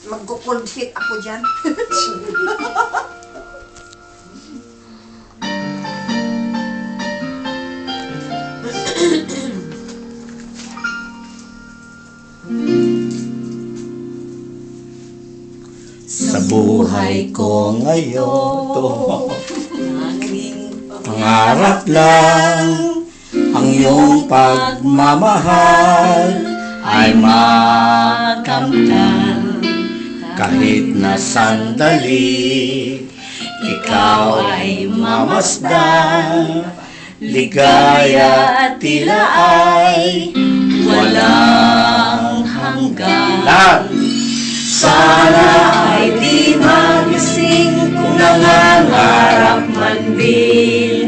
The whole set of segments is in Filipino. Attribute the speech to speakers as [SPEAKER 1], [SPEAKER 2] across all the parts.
[SPEAKER 1] Mag-cold feet ako dyan.
[SPEAKER 2] Sa buhay ko ngayon, pangarap lang ang iyong pagmamahal ay makamtan. Kahit na sandali, ikaw ay mamasdan. Ligaya tila ay walang hanggan. Sana ay di magising kung nangangarap man din.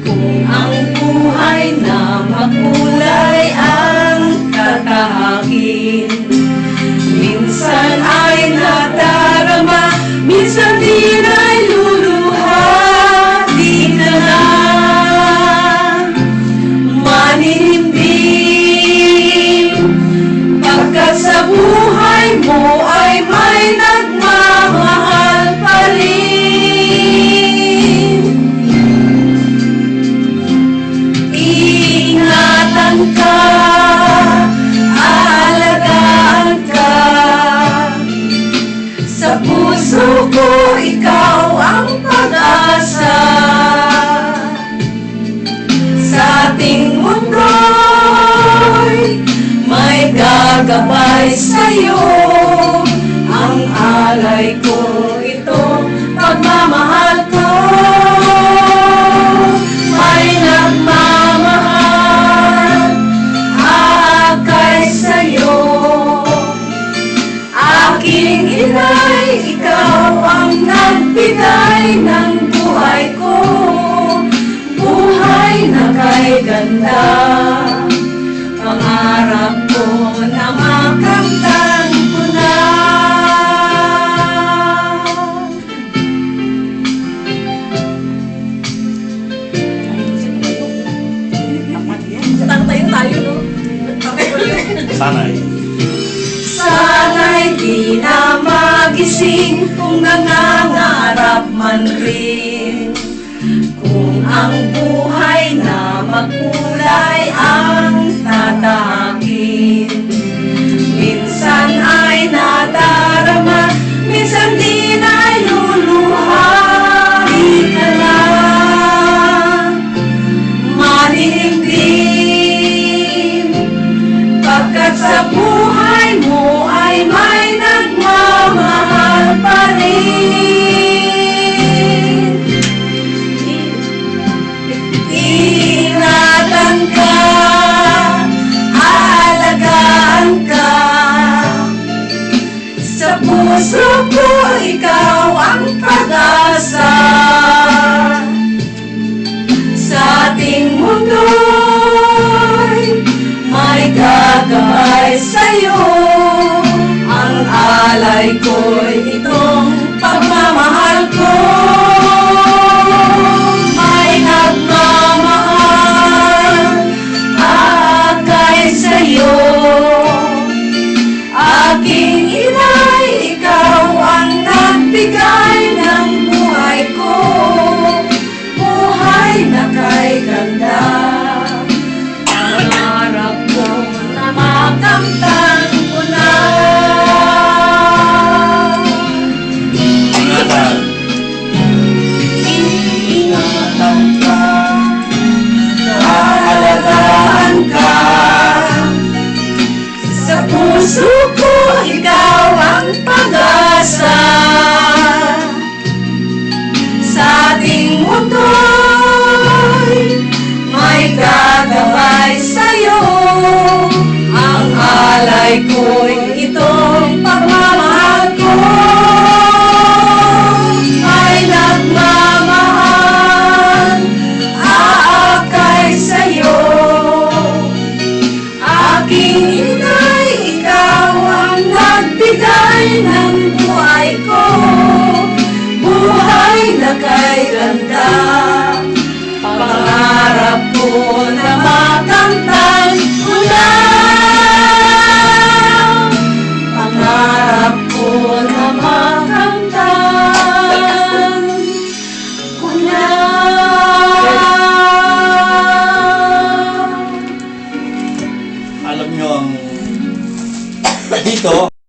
[SPEAKER 2] Kung ang buhay na makulay ang tatahakin. Minsan ay nadarama, minsan din ay luluha. Di na lang maninindig, pagkat sa buhay mo ay may nagmamahal pa rin. Iingatan ka, aalagaan ka. Sa puso ko ikaw ang pag-asa. Sa ating mundo'y may gagabay sa'yo. Ang alay ko ito, pagmamahal ko. May nagmamahal, aakay sa'yo. Aking inay, ikaw ang nagbigay ng buhay ko. Buhay na kay ganda. Pangarap ko na makamtan ko na. Tantayin tayo, no?
[SPEAKER 3] Sana'y
[SPEAKER 2] Sana'y di na magising kung nangangarap man rin. Kung ang buhay na makulay ang tatahakin. Minsan ay nadarama, minsan din ay luluha. Di ka lang maninindig, pagkat sa buhay mo ay may nagmamahal pa rin. Ingatan ka, aalagaan ka. Sa puso ko ikaw ang pag-asa. Sa ating mundo'y may gagabay sa'yo. Ang alay ko'y itong pagmamahal ko. May nagmamahal, aakay sa'yo. Aking inay, ikaw ang nagbigay ng buhay ko. Buhay na kay ganda. Pangarap ko na makamtan ko na.
[SPEAKER 3] pangarap,
[SPEAKER 2] Iingatan ka, aalagaan ka. Sa puso ko ikaw ang pag-asa. Sa ating mundo'y may gagabay sa'yo. Ang alay ko'y itong pagmamahal ko. May nagmamahal, aakay sa'yo. Aking inay, ikaw ang nagbigay ng buhay ko. Buhay na kay ganda. Pangarap ko na makamtan ko na. Pangarap
[SPEAKER 3] alam nyo ang dito,